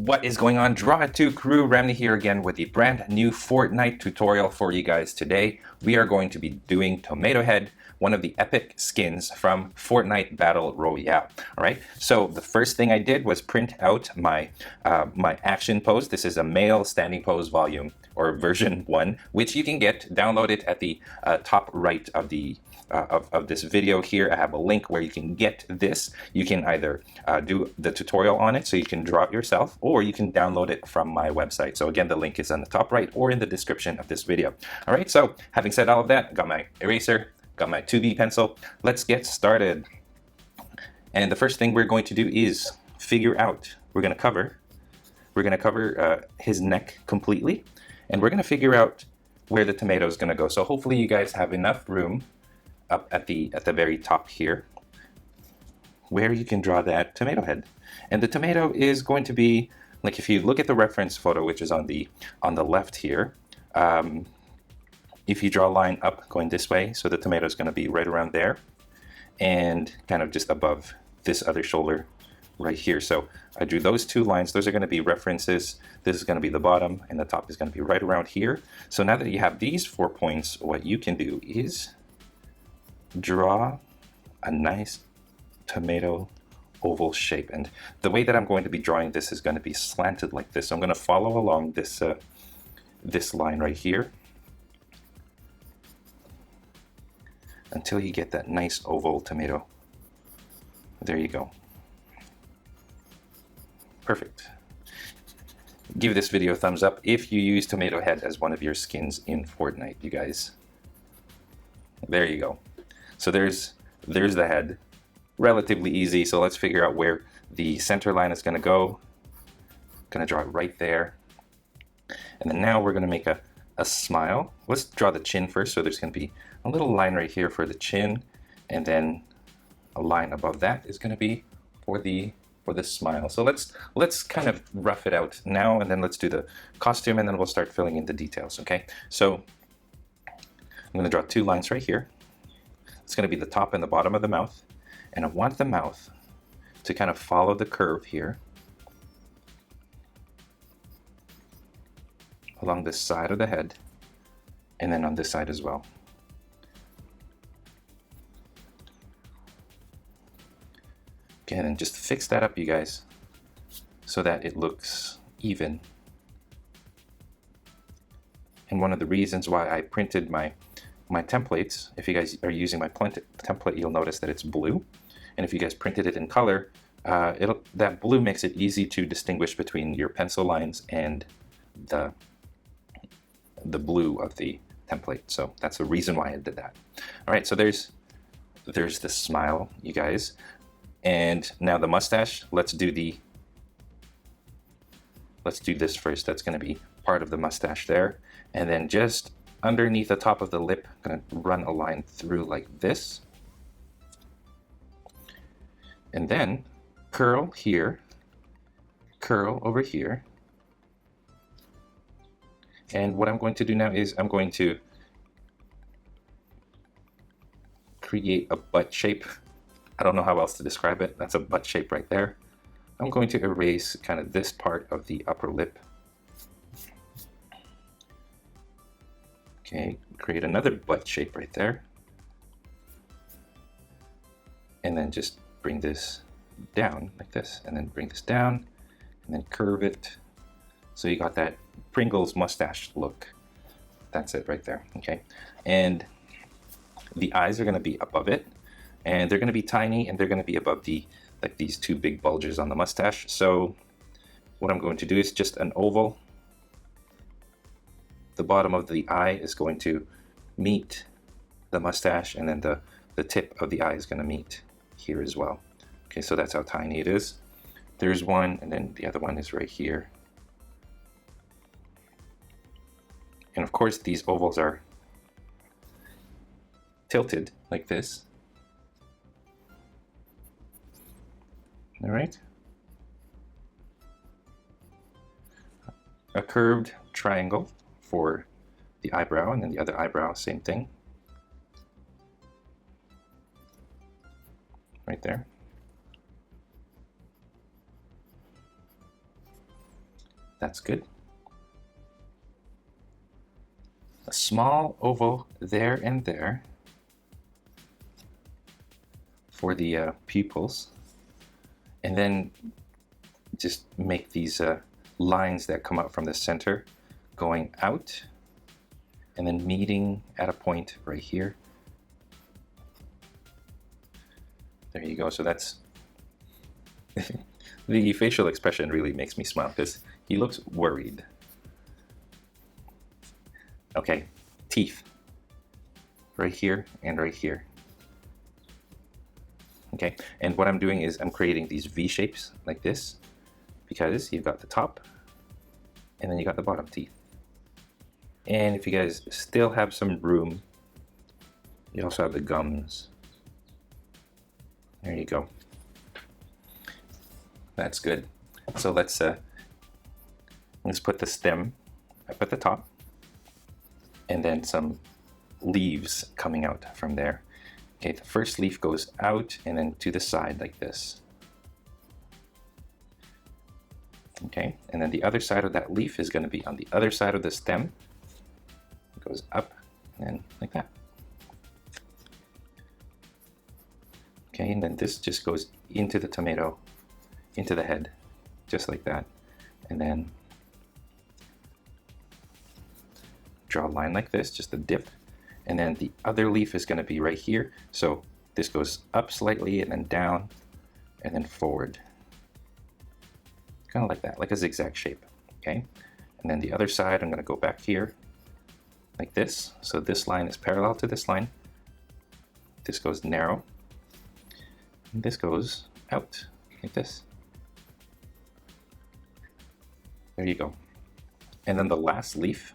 What is going on, Draw It 2 crew? Ramny here again with the brand new Fortnite tutorial for you guys today. We are going to be doing TomatoHead, one of the epic skins from Fortnite Battle Royale. All right, so the first thing I did was print out my my action pose. This is a male standing pose volume or version 1, which you can download it at the top right of the of this video here. I have a link where you can get this. You can either do the tutorial on it so you can draw it yourself, or you can download it from my website. So again, the link is on the top right or in the description of this video. All right, so having said all of that, got my eraser, got my 2B pencil. Let's get started. And the first thing we're going to do is figure out, we're going to cover his neck completely, and we're going to figure out where the tomato is going to go. So hopefully you guys have enough room up at the very top here where you can draw that tomato head. And the tomato is going to be, like, if you look at the reference photo, which is on the left here, if you draw a line up going this way, so the tomato is going to be right around there and kind of just above this other shoulder right here. So I drew those two lines. Those are going to be references. This is going to be the bottom, and the top is going to be right around here. So now that you have these 4 points, what you can do is draw a nice tomato oval shape. And the way that I'm going to be drawing this is going to be slanted like this. So I'm going to follow along this this line right here until you get that nice oval tomato. There you go. Perfect. Give this video a thumbs up if you use TomatoHead as one of your skins in Fortnite, you guys. There you go. So there's the head. Relatively easy. So let's figure out where the center line is going to go. Going to draw it right there. And then now we're going to make a smile. Let's draw the chin first. So there's going to be a little line right here for the chin, and then a line above that is going to be for the smile. So let's kind of rough it out now, and then let's do the costume, and then we'll start filling in the details. Okay, so I'm going to draw 2 lines right here. It's going to be the top and the bottom of the mouth, and I want the mouth to kind of follow the curve here along this side of the head, and then on this side as well. Okay, and then just fix that up, you guys, so that it looks even. And one of the reasons why I printed my templates, if you guys are using my template, you'll notice that it's blue. And if you guys printed it in color, that blue makes it easy to distinguish between your pencil lines and the blue of the template. So that's the reason why I did that. All right, so there's the smile, you guys. And now the mustache, let's do this first. That's going to be part of the mustache there. And then just underneath the top of the lip, I'm going to run a line through like this. And then curl here, curl over here. And what I'm going to do now is I'm going to create a butt shape. I don't know how else to describe it. That's a butt shape right there. I'm going to erase kind of this part of the upper lip. Okay, create another butt shape right there. And then just bring this down like this, and then bring this down, and then curve it. So you got that Pringles mustache look. That's it right there, okay? And the eyes are gonna be above it, and they're going to be tiny, and they're going to be above these 2 big bulges on the mustache. So what I'm going to do is just an oval. The bottom of the eye is going to meet the mustache, and then the tip of the eye is going to meet here as well. Okay, so that's how tiny it is. There's one, and then the other one is right here. And of course, these ovals are tilted like this. All right. A curved triangle for the eyebrow, and then the other eyebrow, same thing. Right there. That's good. A small oval there and there for the pupils. And then just make these lines that come out from the center going out and then meeting at a point right here. There you go. So that's the facial expression really makes me smile because he looks worried. Okay, teeth right here and right here. Okay, and what I'm doing is I'm creating these V shapes like this because you've got the top and then you got the bottom teeth. And if you guys still have some room, you also have the gums. There you go. That's good. So let's put the stem up at the top and then some leaves coming out from there. Okay, the first leaf goes out and then to the side like this. Okay, and then the other side of that leaf is going to be on the other side of the stem. It goes up and like that. Okay, and then this just goes into the tomato, into the head, just like that. And then draw a line like this, just a dip. And then the other leaf is going to be right here. So this goes up slightly and then down and then forward. Kind of like that, like a zigzag shape. Okay. And then the other side, I'm going to go back here like this. So this line is parallel to this line. This goes narrow. And this goes out like this. There you go. And then the last leaf,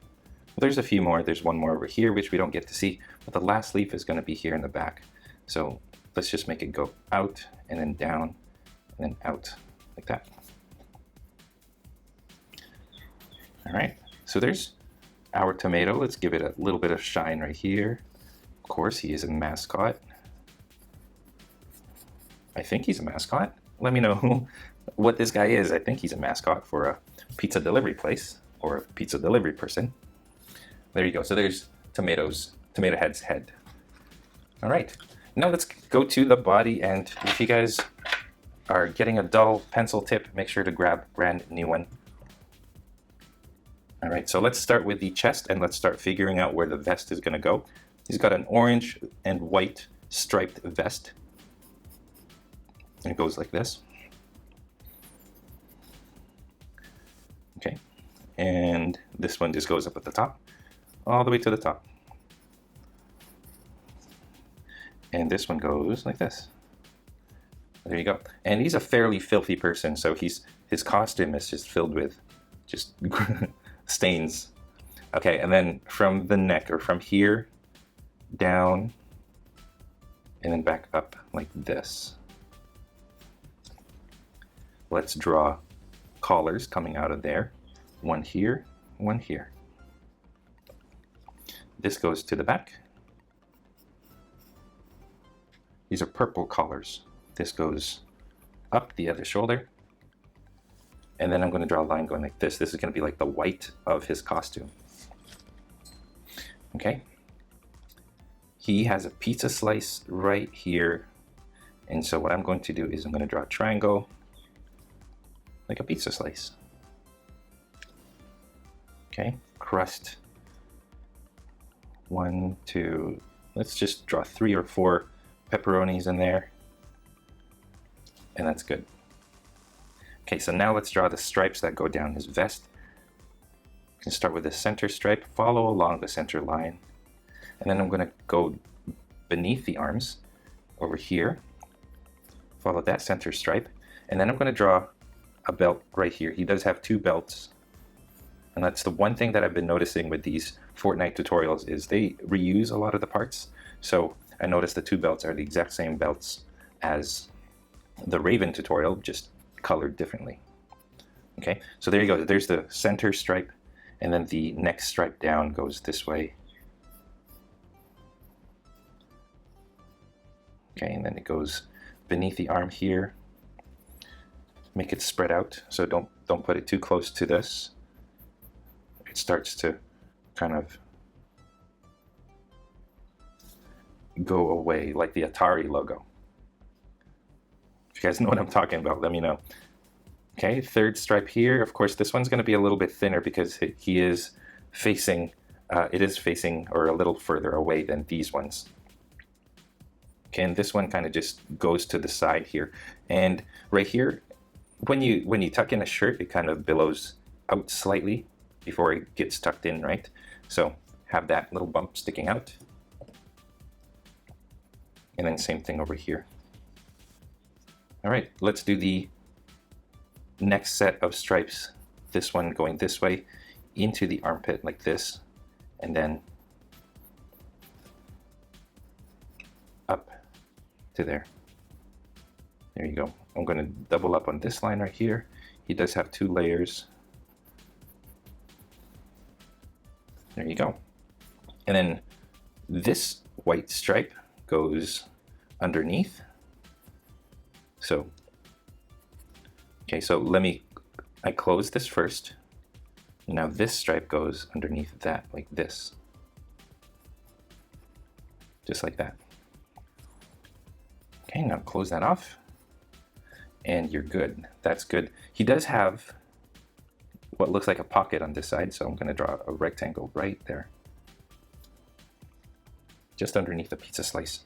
well, there's a few more. There's one more over here, which we don't get to see, but the last leaf is going to be here in the back. So let's just make it go out and then down and then out like that. All right, so there's our tomato. Let's give it a little bit of shine right here. Of course, he is a mascot. I think he's a mascot. Let me know what this guy is. I think he's a mascot for a pizza delivery place or a pizza delivery person. There you go. So there's TomatoHead's head. All right. Now let's go to the body. And if you guys are getting a dull pencil tip, make sure to grab a brand new one. All right. So let's start with the chest and let's start figuring out where the vest is going to go. He's got an orange and white striped vest. And it goes like this. Okay. And this one just goes up at the top, all the way to the top. And this one goes like this. There you go. And he's a fairly filthy person, so his costume is just filled with just stains. Okay, and then from the neck, or from here down, and then back up like this. Let's draw collars coming out of there. One here, one here. This goes to the back. These are purple collars. This goes up the other shoulder. And then I'm going to draw a line going like this. This is going to be like the white of his costume. Okay. He has a pizza slice right here. And so what I'm going to do is I'm going to draw a triangle like a pizza slice. Okay, crust. 1, 2, let's just draw 3 or 4 pepperonis in there. And that's good. Okay, so now let's draw the stripes that go down his vest. You can start with the center stripe, follow along the center line. And then I'm going to go beneath the arms over here, follow that center stripe. And then I'm going to draw a belt right here. He does have 2 belts. And that's the one thing that I've been noticing with these Fortnite tutorials is they reuse a lot of the parts. So I noticed the 2 belts are the exact same belts as the Raven tutorial, just colored differently. Okay, so there you go. There's the center stripe, and then the next stripe down goes this way. Okay, and then it goes beneath the arm here. Make it spread out, so don't don't put it too close to this. It starts to kind of go away, like the Atari logo. If you guys know what I'm talking about, let me know. Okay, third stripe here. Of course, this one's going to be a little bit thinner because he is facing, it is facing or a little further away than these ones. Okay, and this one kind of just goes to the side here. And right here, when you tuck in a shirt, it kind of billows out slightly before it gets tucked in, right? So have that little bump sticking out. And then same thing over here. All right, let's do the next set of stripes. This one going this way into the armpit like this, and then up to there. There you go. I'm going to double up on this line right here. He does have 2 layers. There you go. And then this white stripe goes underneath. So, okay, so I close this first. Now this stripe goes underneath that, like this. Just like that. Okay, now close that off. And you're good. That's good. He does have what looks like a pocket on this side, so I'm going to draw a rectangle right there. Just underneath the pizza slice.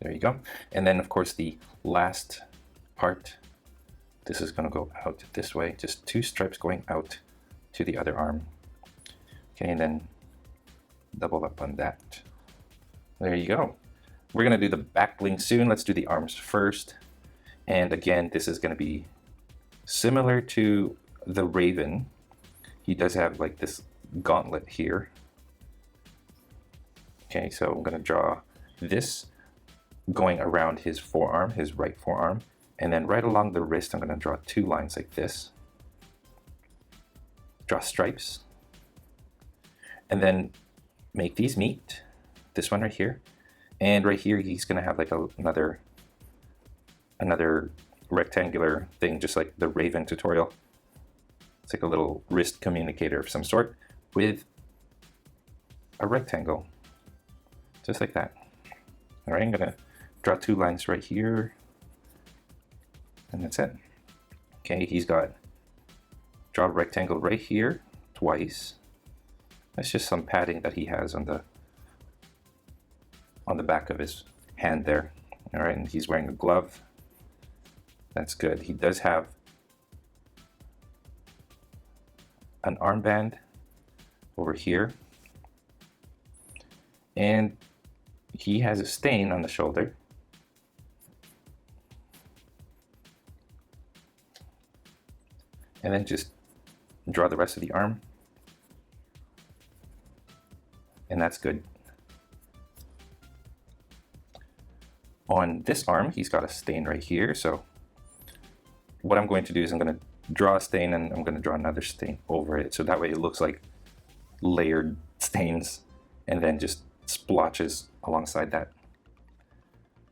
There you go. And then, of course, the last part, this is going to go out this way. Just 2 stripes going out to the other arm. Okay, and then double up on that. There you go. We're going to do the back bling soon. Let's do the arms first. And again, this is going to be similar to the Raven. He does have like this gauntlet here. Okay, so I'm going to draw this going around his forearm, his right forearm, and then right along the wrist, I'm going to draw 2 lines like this. Draw stripes, and then make these meet. This one right here, and right here he's going to have like another rectangular thing, just like the Raven tutorial. It's like a little wrist communicator of some sort with a rectangle, just like that. All right, I'm going to draw 2 lines right here, and that's it. Okay, he's got draw a rectangle right here twice. That's just some padding that he has on the back of his hand there. All right, and he's wearing a glove. That's good. He does have an armband over here, and he has a stain on the shoulder. And then just draw the rest of the arm. And that's good. On this arm, he's got a stain right here. So what I'm going to do is I'm going to draw a stain, and I'm going to draw another stain over it. So that way it looks like layered stains and then just splotches alongside that.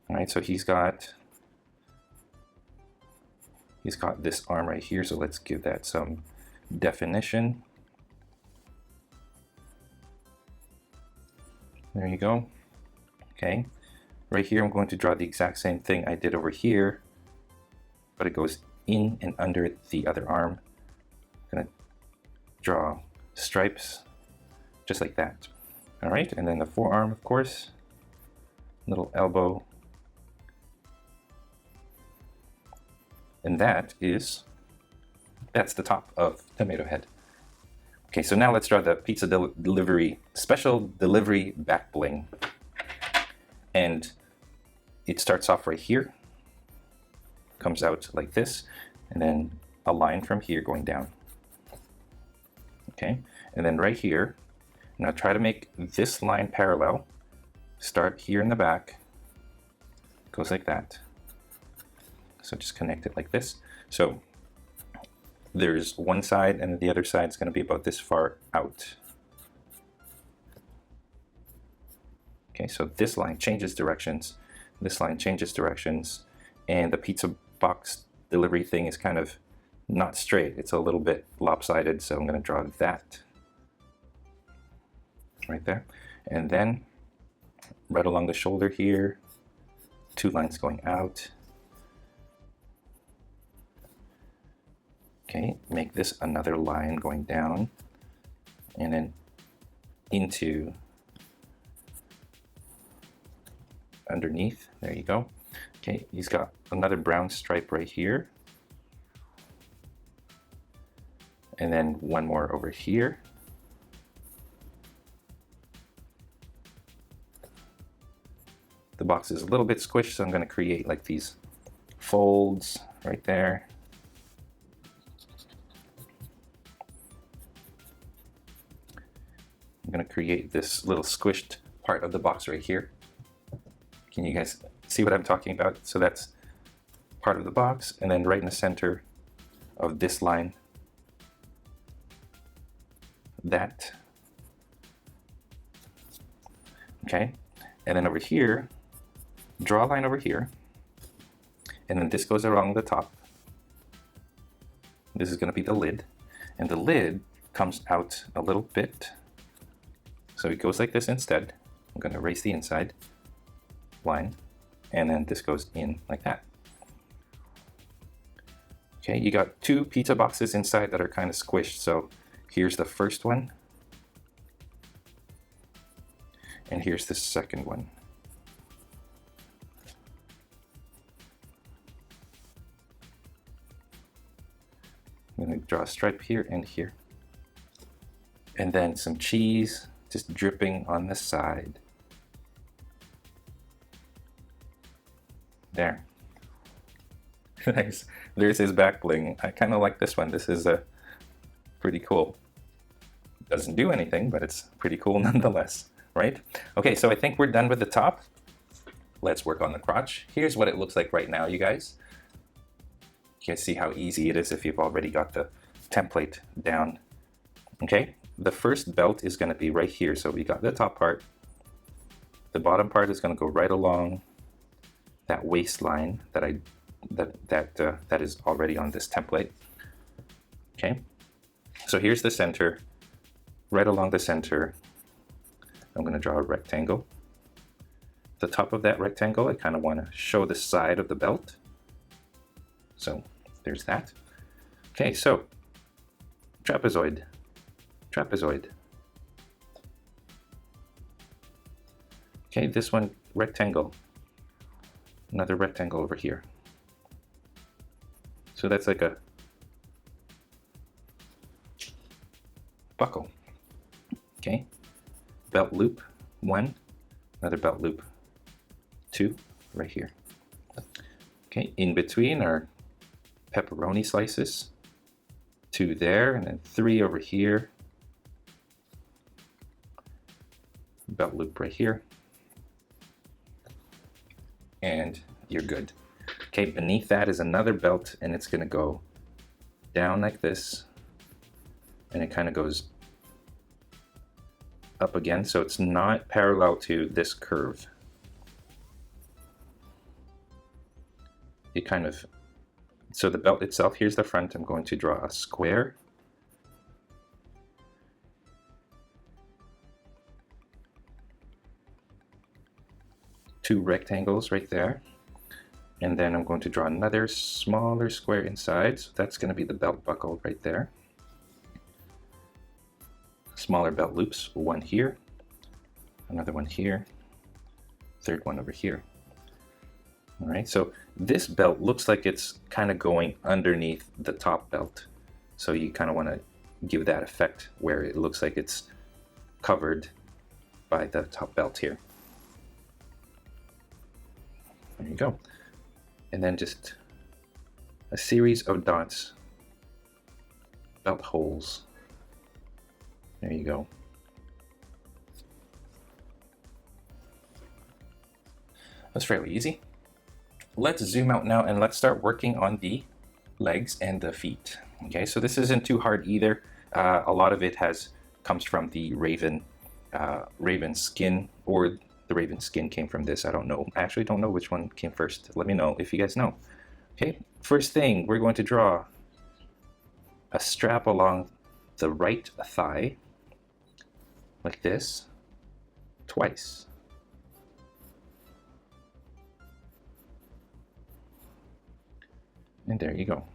All right, so he's got this arm right here, so let's give that some definition. There you go. Okay, right here I'm going to draw the exact same thing I did over here, but it goes in and under the other arm. I'm gonna draw stripes just like that. All right, and then the forearm, of course, little elbow. And that's the top of TomatoHead. Okay, so now let's draw the pizza delivery, special delivery back bling. And it starts off right here, comes out like this, and then a line from here going down. Okay, and then right here, now try to make this line parallel. Start here in the back, goes like that. So just connect it like this. So there's one side, and the other side is going to be about this far out. Okay, so this line changes directions, this line changes directions, and the pizza box delivery thing is kind of not straight. It's a little bit lopsided, so I'm going to draw that right there. And then right along the shoulder here, 2 lines going out. Okay, make this another line going down and then into underneath. There you go. Okay, he's got another brown stripe right here. And then one more over here. The box is a little bit squished, so I'm going to create like these folds right there. I'm going to create this little squished part of the box right here. Can you guys see what I'm talking about? So that's part of the box, and then right in the center of this line, that. Okay, and then over here, draw a line over here, and then this goes along the top. This is going to be the lid, and the lid comes out a little bit. So it goes like this instead. I'm going to erase the inside line, and then this goes in like that. Okay, you got 2 pizza boxes inside that are kind of squished. So here's the first one, and here's the second one. I'm going to draw a stripe here and here. And then some cheese just dripping on the side. There. There's his back bling. I kind of like this one. This is pretty cool. Doesn't do anything, but it's pretty cool nonetheless, right? Okay, so I think we're done with the top. Let's work on the crotch. Here's what it looks like right now, you guys. You guys see how easy it is if you've already got the template down. Okay, the first belt is going to be right here. So we got the top part. The bottom part is going to go right along that waistline that is already on this template. Okay, so here's the center. Right along the center, I'm going to draw a rectangle. The top of that rectangle, I kind of want to show the side of the belt. So there's that. Okay, so trapezoid, trapezoid. Okay, this one, rectangle. Another rectangle over here. So that's like a buckle. Okay, belt loop 1, another belt loop 2 right here. Okay, in between are pepperoni slices, 2 there, and then 3 over here. Belt loop right here. And you're good. Okay, beneath that is another belt, and it's gonna go down like this, and it kind of goes up again, so it's not parallel to this curve. It kind of, so the belt itself, here's the front. I'm going to draw a square. Two rectangles right there. And then I'm going to draw another smaller square inside. So that's going to be the belt buckle right there. Smaller belt loops, 1 here, another one here, 3rd one over here. All right, so this belt looks like it's kind of going underneath the top belt. So you kind of want to give that effect where it looks like it's covered by the top belt here. There you go. And then just a series of dots, belt holes. There you go. That's fairly easy. Let's zoom out now and let's start working on the legs and the feet. Okay, so this isn't too hard either. A lot of it comes from the raven skin, or the raven skin came from this. I don't know. I actually don't know which one came first. Let me know if you guys know. Okay, first thing, we're going to draw a strap along the right thigh, like this, twice. And there you go.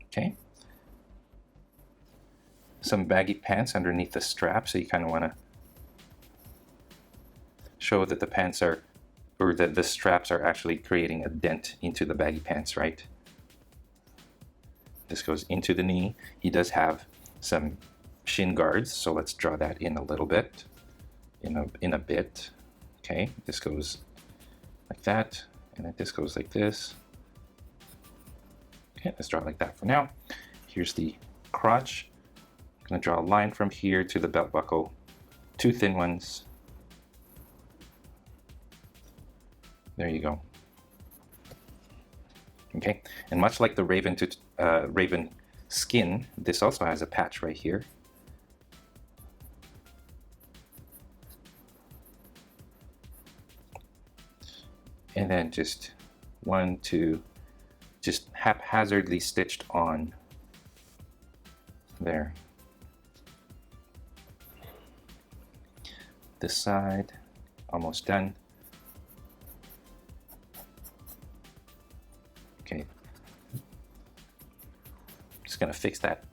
Okay. Some baggy pants underneath the strap, so you kind of want to show that the pants are, or that the straps are actually creating a dent into the baggy pants, right? This goes into the knee. He does have some shin guards, so let's draw that in a little bit, in a bit. Okay, this goes like that, and then this goes like this. Okay, let's draw it like that for now. Here's the crotch. I'm going to draw a line from here to the belt buckle, 2 thin ones. There you go. Okay, and much like the raven skin, this also has a patch right here. And then just 1, 2, just haphazardly stitched on there. This side, almost done. Okay, just gonna fix that.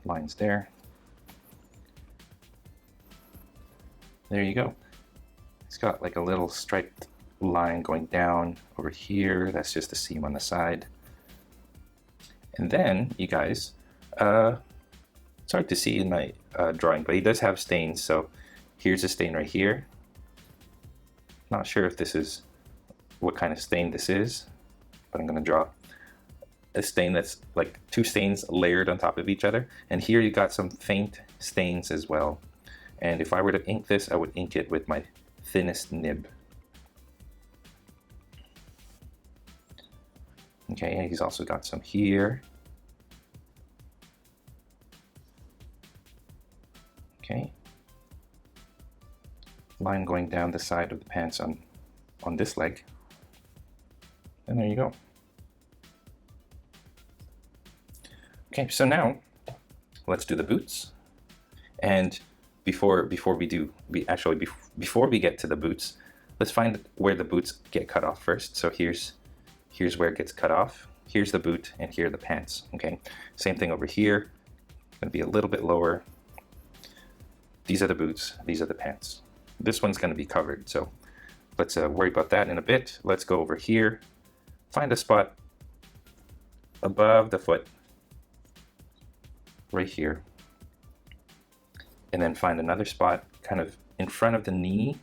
Lines there. There you go. It's got like a little striped line going down over here. That's just the seam on the side. And then, you guys, it's hard to see in my drawing, but he does have stains. So here's a stain right here. Not sure if this is what kind of stain this is, but I'm going to draw a stain that's like 2 stains layered on top of each other. And here you got some faint stains as well. And if I were to ink this, I would ink it with my thinnest nib. Okay, and he's also got some here. Okay. Line going down the side of the pants on this leg. And there you go. Okay, so now let's do the boots. And before we get to the boots, let's find where the boots get cut off first. So here's where it gets cut off. Here's the boot, and here are the pants. Okay, same thing over here. Gonna be a little bit lower. These are the boots. These are the pants. This one's gonna be covered, so let's worry about that in a bit. Let's go over here. Find a spot above the foot, right here. And then find another spot kind of in front of the knee.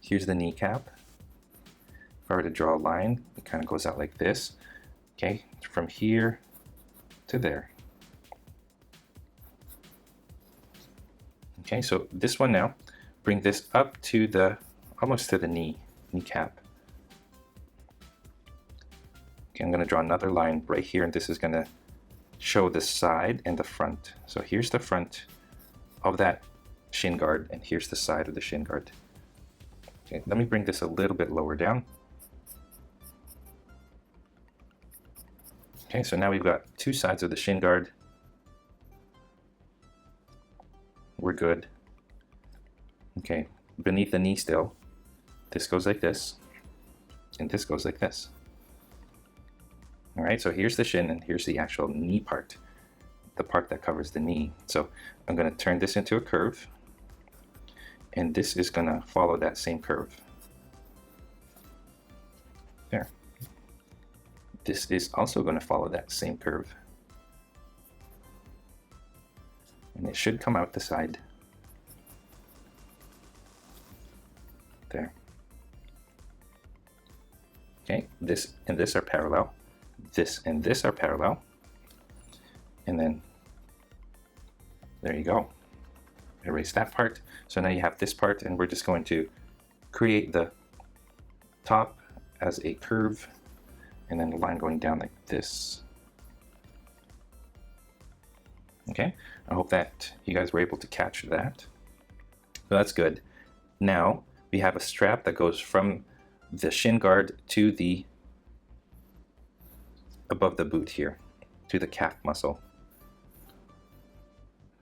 Here's the kneecap. If I were to draw a line, it kind of goes out like this. Okay, from here to there. Okay, so this one now, bring this up to the, almost to the kneecap. Okay, I'm gonna draw another line right here, and this is gonna show the side and the front. So here's the front of that shin guard, and here's the side of the shin guard. Okay, let me bring this a little bit lower down. Okay, so now we've got 2 sides of the shin guard. We're good. Okay, beneath the knee still, this goes like this, and this goes like this. All right, so here's the shin, and here's the actual knee part, the part that covers the knee. So I'm going to turn this into a curve, and this is going to follow that same curve. There. This is also going to follow that same curve. And it should come out the side. There. Okay, this and this are parallel. This and this are parallel. And then there you go. Erase that part. So now you have this part, and we're just going to create the top as a curve, and then the line going down like this. Okay, I hope that you guys were able to catch that. So that's good. Now we have a strap that goes from the shin guard to the above the boot here, to the calf muscle.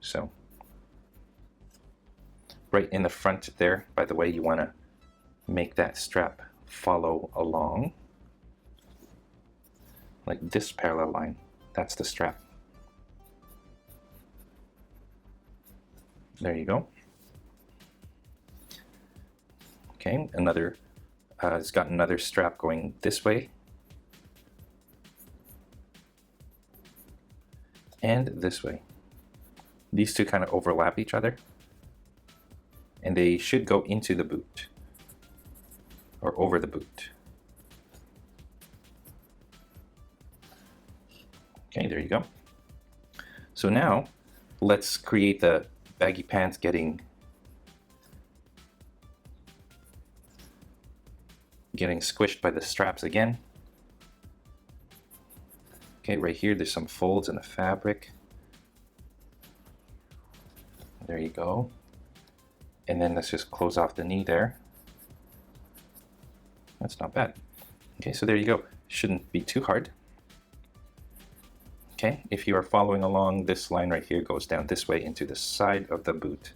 So right in the front there, by the way, you want to make that strap follow along like this parallel line. That's the strap. There you go. Okay, another, it's got another strap going this way and this way. These two kind of overlap each other, and they should go into the boot or over the boot. Okay, there you go. So now let's create the baggy pants getting squished by the straps again. Okay, right here there's some folds in the fabric. There you go. And then let's just close off the knee there. That's not bad. Okay, so there you go. Shouldn't be too hard. Okay, if you are following along, this line right here goes down this way into the side of the boot,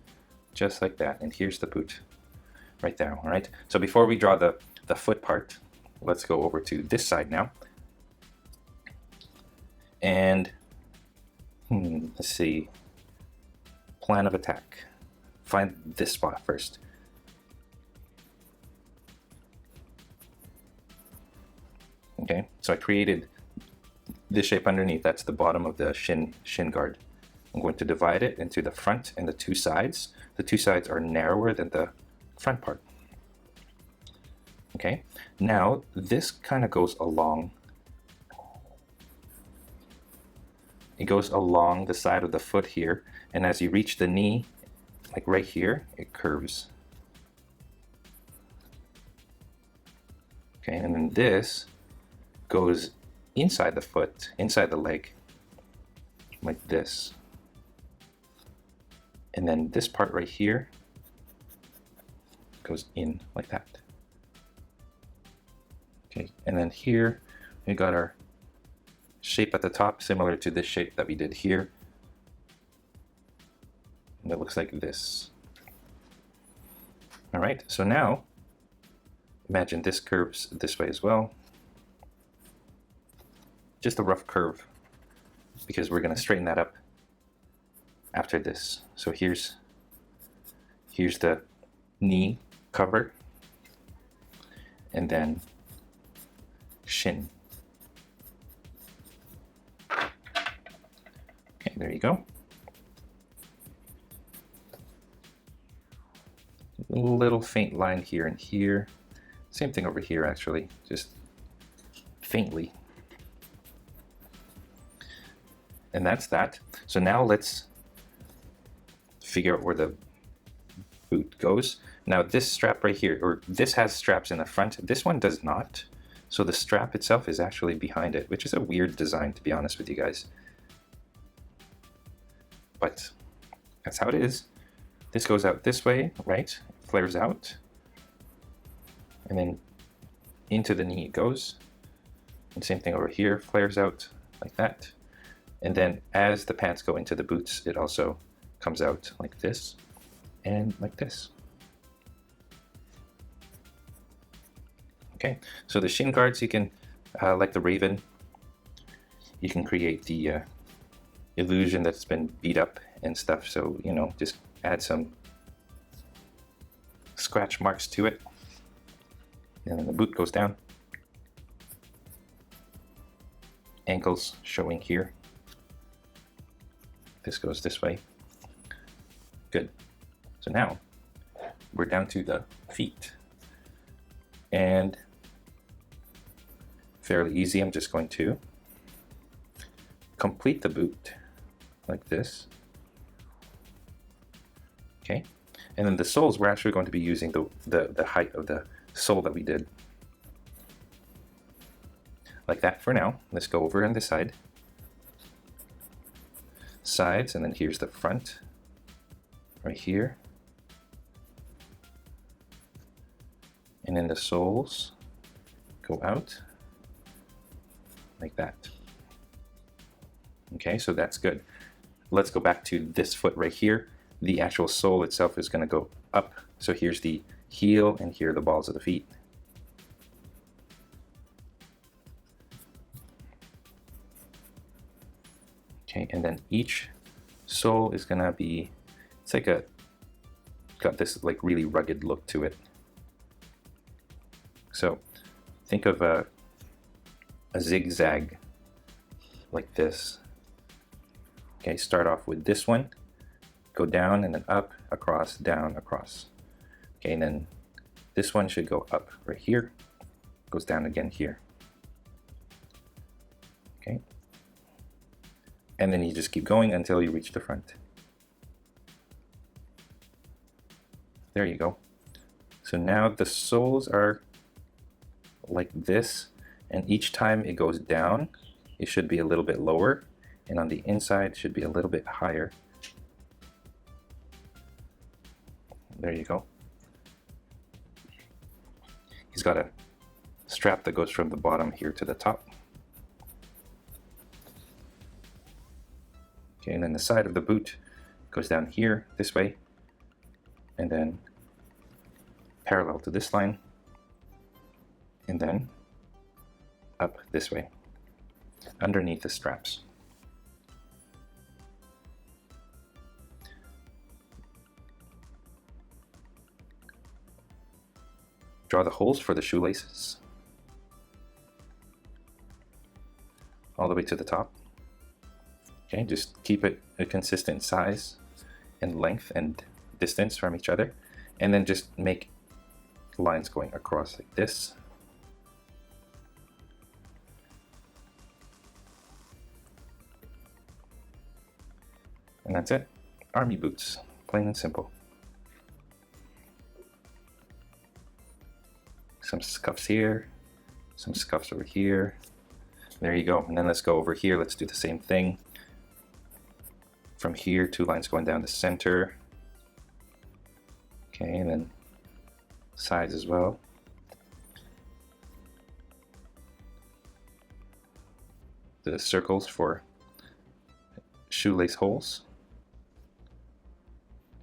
just like that. And here's the boot right there, all right? So before we draw the foot part, let's go over to this side now. And let's see, plan of attack. Find this spot first. Okay, so I created this shape underneath. That's the bottom of the shin guard. I'm going to divide it into the front and the two sides. The two sides are narrower than the front part. Okay, now this kind of goes along. It goes along the side of the foot here, and as you reach the knee, like right here, it curves. Okay, and then this goes inside the foot, inside the leg, like this. And then this part right here goes in like that. Okay, and then here we got our shape at the top, similar to this shape that we did here. And it looks like this. All right, so now imagine this curves this way as well. Just a rough curve, because we're going to straighten that up after this. So here's the knee cover, and then shin. Okay, there you go. A little faint line here and here. Same thing over here, actually, just faintly. And that's that. So now let's figure out where the boot goes. Now this strap right here, or this has straps in the front, this one does not. So the strap itself is actually behind it, which is a weird design, to be honest with you guys. But that's how it is. This goes out this way, right? Flares out. And then into the knee it goes. And same thing over here, flares out like that. And then as the pants go into the boots, it also comes out like this and like this. Okay, so the shin guards, you can, like the Raven, you can create the illusion that's been beat up and stuff. So, you know, just add some scratch marks to it. And then the boot goes down. Ankles showing here. This goes this way. Good. So now we're down to the feet. And fairly easy, I'm just going to complete the boot like this. Okay. And then the soles, we're actually going to be using the height of the sole that we did. Like that for now. Let's go over on this side. Sides, and then here's the front right here. And then the soles go out like that. Okay, so that's good. Let's go back to this foot right here. The actual sole itself is going to go up. So here's the heel and here are the balls of the feet. Okay, and then each sole is going to be, it's like got this like really rugged look to it. So think of a zigzag like this. Okay, start off with this one, go down and then up, across, down, across. Okay, and then this one should go up right here, goes down again here. Okay, and then you just keep going until you reach the front. There you go. So now the soles are like this, and each time it goes down, it should be a little bit lower, and on the inside it should be a little bit higher. There you go. He's got a strap that goes from the bottom here to the top. Okay, and then the side of the boot goes down here this way, and then parallel to this line, and then up this way underneath the straps. Draw the holes for the shoelaces all the way to the top. Okay, just keep it a consistent size and length and distance from each other, and then just make lines going across like this. And that's it. Army boots, plain and simple. Some scuffs here, some scuffs over here. There you go. And then let's go over here. Let's do the same thing. From here, 2 lines going down the center. Okay, and then sides as well. The circles for shoelace holes.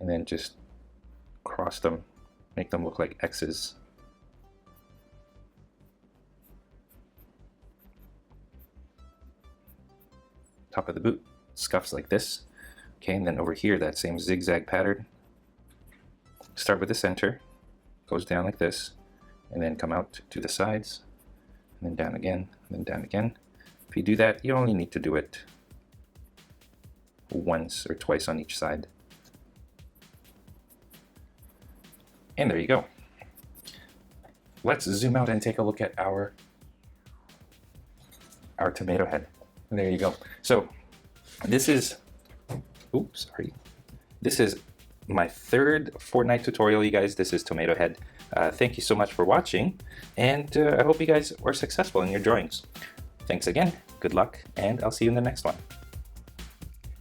And then just cross them, make them look like X's. Top of the boot, scuffs like this. Okay, and then over here, that same zigzag pattern. Start with the center, goes down like this, and then come out to the sides, and then down again, and then down again. If you do that, you only need to do it once or twice on each side. And there you go. Let's zoom out and take a look at our tomato head. And there you go. So this is, oops, sorry. This is my 3rd Fortnite tutorial, you guys. This is TomatoHead. Thank you so much for watching, and I hope you guys are successful in your drawings. Thanks again, good luck, and I'll see you in the next one.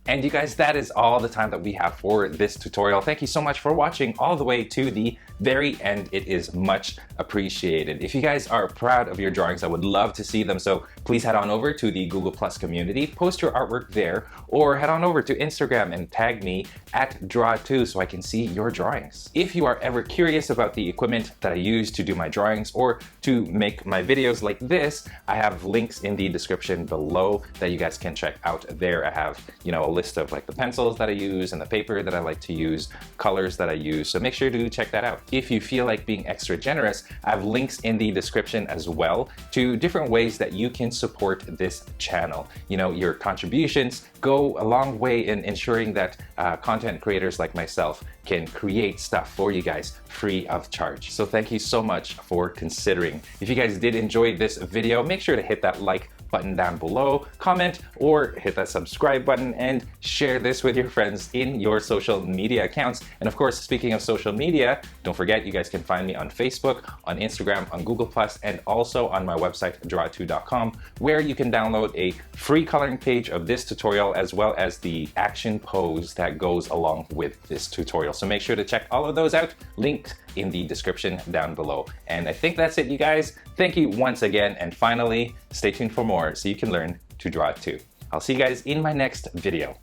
And you guys, that is all the time that we have for this tutorial. Thank you so much for watching all the way to the very end. It is much appreciated. If you guys are proud of your drawings, I would love to see them. So please head on over to the Google Plus community, post your artwork there, or head on over to Instagram and tag me at Draw2 so I can see your drawings. If you are ever curious about the equipment that I use to do my drawings or to make my videos like this, I have links in the description below that you guys can check out there. I have, you know, a list of like the pencils that I use and the paper that I like to use, colors that I use. So make sure to check that out. If you feel like being extra generous, I have links in the description as well to different ways that you can support this channel. You know, your contributions go a long way in ensuring that content creators like myself can create stuff for you guys free of charge. So thank you so much for considering. If you guys did enjoy this video, make sure to hit that like button down below, comment, or hit that subscribe button, and share this with your friends in your social media accounts. And of course, speaking of social media, don't forget you guys can find me on Facebook, on Instagram, on Google+, and also on my website, draw2.com, where you can download a free coloring page of this tutorial as well as the action pose that goes along with this tutorial. So make sure to check all of those out, linked in the description down below. And I think that's it, you guys. Thank you once again, and finally, stay tuned for more so you can learn to draw too. I'll see you guys in my next video.